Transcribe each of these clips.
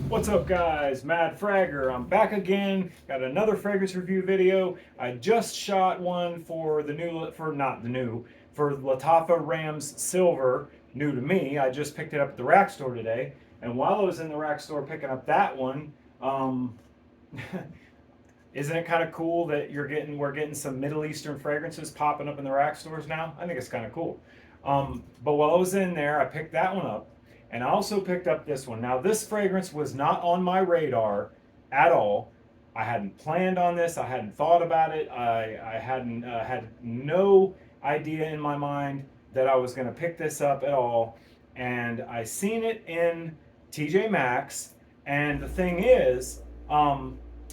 What's up guys, Mad Fragger. I'm back again, got another fragrance review video. I just shot one for the new, for Lattafa Rams Silver, new to me. I just picked it up at the rack store today. And while I was in the rack store picking up that one, um, isn't it kind of cool that we're getting some Middle Eastern fragrances popping up in the rack stores now? I think it's kind of cool. But while I was in there, I picked that one up, and I also picked up this one. Now, this fragrance was not on my radar at all. I hadn't planned on this. I hadn't thought about it. I hadn't had no idea in my mind that I was going to pick this up at all. And I seen it in TJ Maxx. And the thing is,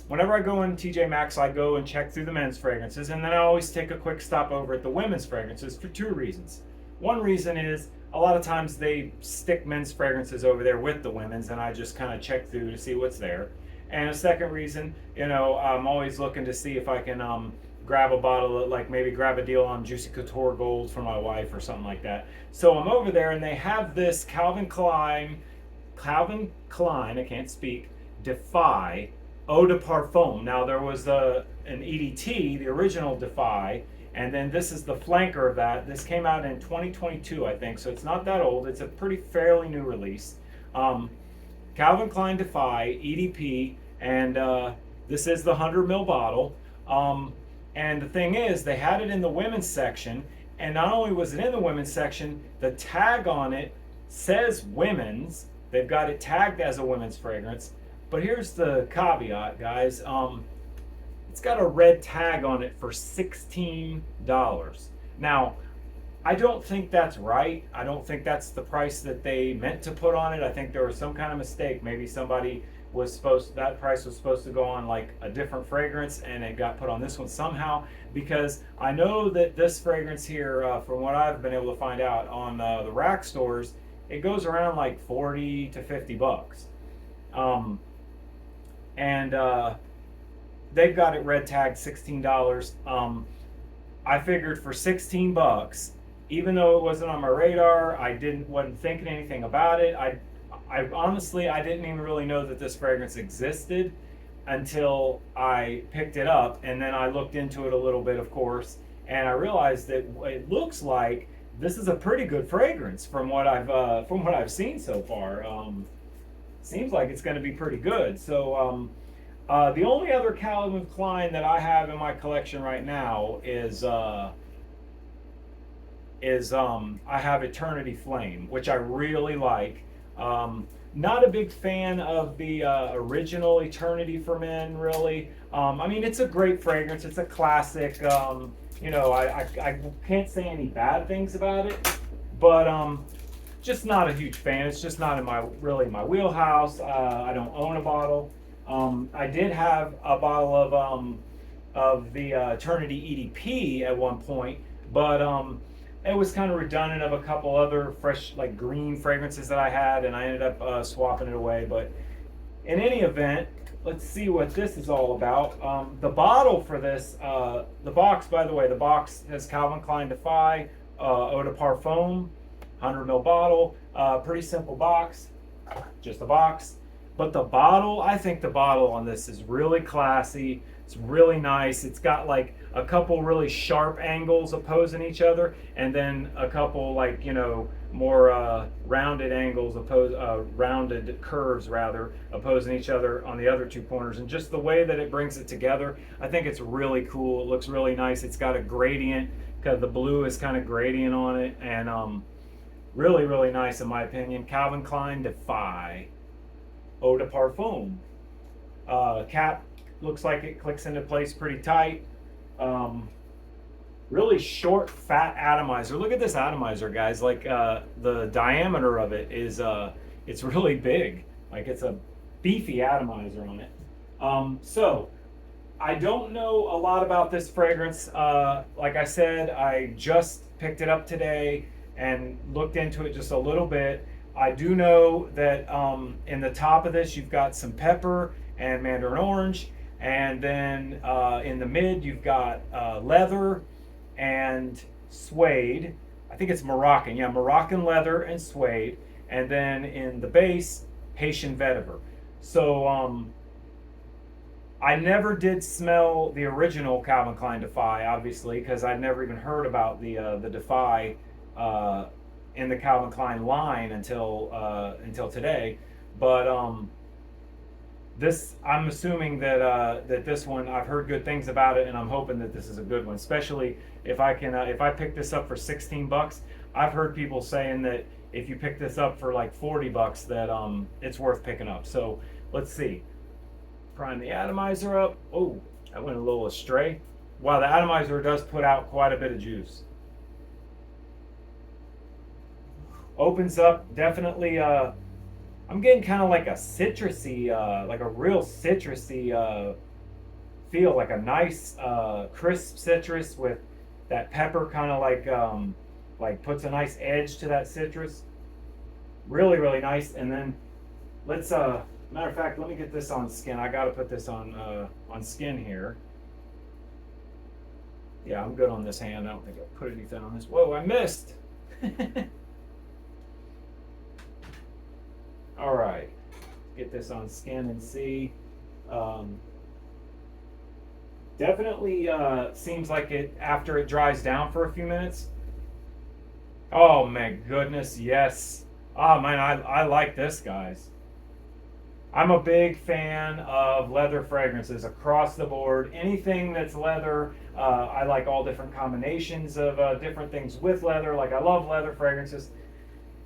whenever I go in TJ Maxx, I go and check through the men's fragrances, and then I always take a quick stop over at the women's fragrances for two reasons. One reason is a lot of times they stick men's fragrances over there with the women's, and I just kind of check through to see what's there. And a second reason, I'm always looking to see if I can grab a bottle of, like, maybe grab a deal on Juicy Couture Gold for my wife or something like that. So I'm over there, and they have this Calvin Klein, I can't speak, Defy Eau de Parfum. Now there was an EDT, the original Defy, and then this is the flanker of that. This came out in 2022, I think, so it's not that old. It's a pretty fairly new release. Calvin Klein Defy EDP, and this is the 100 ml bottle. And the thing is, they had it in the women's section, and not only was it in the women's section, the tag on it says women's. They've got it tagged as a women's fragrance. But here's the caveat, guys. It's got a red tag on it for $16. Now, I don't think that's right. I don't think that's the price that they meant to put on it. I think there was some kind of mistake. Maybe somebody that price was supposed to go on like a different fragrance, and it got put on this one somehow, because I know that this fragrance here, from what I've been able to find out on the rack stores, it goes around like 40 to 50 bucks. And they've got it red tagged $16. I figured for 16 bucks, even though it wasn't on my radar, wasn't thinking anything about it. I honestly, I didn't even really know that this fragrance existed until I picked it up, and then I looked into it a little bit, of course, and I realized that it looks like this is a pretty good fragrance from what I've seen so far. Seems like it's going to be pretty good. So the only other Calvin Klein that I have in my collection right now is I have Eternity Flame, which I really like. Not a big fan of the original Eternity for Men, really. I mean, it's a great fragrance. It's a classic. I can't say any bad things about it, but just not a huge fan. It's just not in my wheelhouse. I don't own a bottle. I did have a bottle of the Eternity EDP at one point, but it was kind of redundant of a couple other fresh, like, green fragrances that I had, and I ended up swapping it away. But in any event, let's see what this is all about. The bottle for this, the box, by the way, the box has Calvin Klein Defy Eau de Parfum, 100 ml bottle. Pretty simple box, just a box. But the bottle, I think the bottle on this is really classy. It's really nice. It's got like a couple really sharp angles opposing each other, and then a couple, like, more rounded angles, rounded curves rather, opposing each other on the other two corners. And just the way that it brings it together, I think it's really cool. It looks really nice. It's got a gradient, because the blue is kind of gradient on it, and really, really nice in my opinion. Calvin Klein Defy Eau de Parfum. Cap looks like it clicks into place pretty tight. Really short, fat atomizer. Look at this atomizer, guys. Like, the diameter of it is it's really big. Like, it's a beefy atomizer on it. So I don't know a lot about this fragrance. Like I said, I just picked it up today and looked into it just a little bit. I do know that in the top of this, you've got some pepper and mandarin orange, and then in the mid, you've got leather and suede. I think it's Moroccan, yeah, Moroccan leather and suede. And then in the base, Haitian vetiver. So I never did smell the original Calvin Klein Defy, obviously, because I'd never even heard about the Defy uh, in the Calvin Klein line until today. But this, I'm assuming that this one, I've heard good things about it, and I'm hoping that this is a good one. Especially if I pick this up for 16 bucks. I've heard people saying that if you pick this up for like 40 bucks, that it's worth picking up. So let's see. Prime the atomizer up. Oh, that went a little astray. Wow, the atomizer does put out quite a bit of juice. Opens up, definitely. I'm getting kind of like a citrusy, like a real citrusy feel, like a nice crisp citrus with that pepper, kind of like puts a nice edge to that citrus. Really, really nice. And then let's matter of fact, let me get this on skin. I got to put this on skin here. Yeah, I'm good on this hand. I don't think I put anything on this. Whoa, I missed. All right, get this on skin and see. Definitely seems like it after it dries down for a few minutes. Oh my goodness, yes. Oh man, I like this, guys. I'm a big fan of leather fragrances across the board. Anything that's leather, I like all different combinations of different things with leather. Like I love leather fragrances,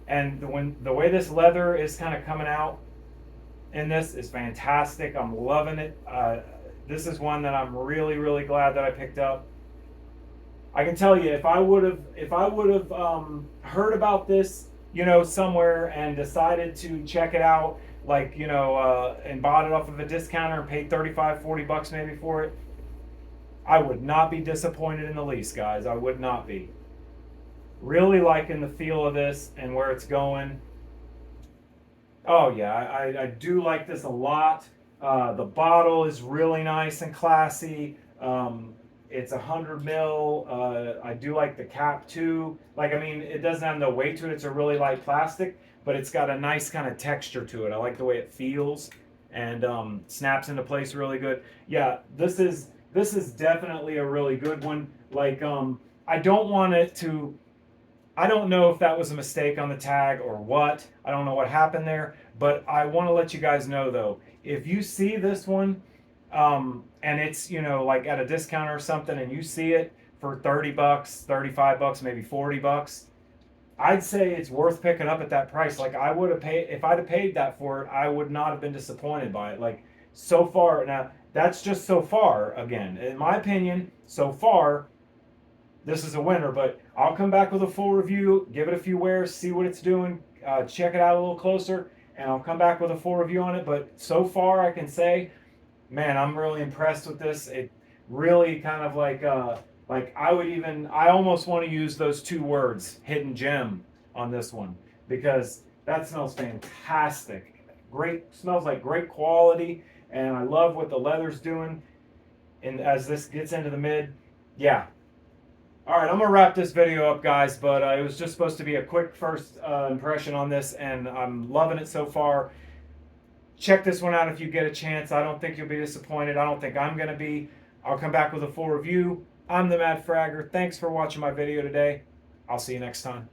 and when the way this leather is kind of coming out in this is fantastic. I'm loving it. This is one that I'm really, really glad that I picked up. I can tell you, if I would have heard about this, somewhere and decided to check it out, like, and bought it off of a discounter and paid 35, 40 bucks maybe for it, I would not be disappointed in the least, guys. I would not be. Really liking the feel of this and where it's going. Oh yeah, I do like this a lot. The bottle is really nice and classy. It's 100 mil. I do like the cap too. Like, I mean, it doesn't have no weight to it. It's a really light plastic, but it's got a nice kind of texture to it. I like the way it feels and snaps into place really good. Yeah, this is definitely a really good one. Like, I don't want it to. I don't know if that was a mistake on the tag or what. I don't know what happened there, but I want to let you guys know though, if you see this one, and it's, like at a discount or something, and you see it for 30 bucks, 35 bucks, maybe 40 bucks, I'd say it's worth picking up at that price. Like I would have paid, if I'd have paid that for it, I would not have been disappointed by it. Like so far, now that's just so far, again, in my opinion, so far, this is a winner, but I'll come back with a full review, give it a few wears, see what it's doing, check it out a little closer, and I'll come back with a full review on it. But so far, I can say, man, I'm really impressed with this. It really kind of like I almost want to use those two words, hidden gem, on this one, because that smells fantastic. Great, smells like great quality, and I love what the leather's doing. And as this gets into the mid, yeah. All right, I'm gonna wrap this video up, guys, but it was just supposed to be a quick first impression on this, and I'm loving it so far. Check this one out if you get a chance. I don't think you'll be disappointed. I don't think I'm gonna be. I'll come back with a full review. I'm the Mad Fragger. Thanks for watching my video today. I'll see you next time.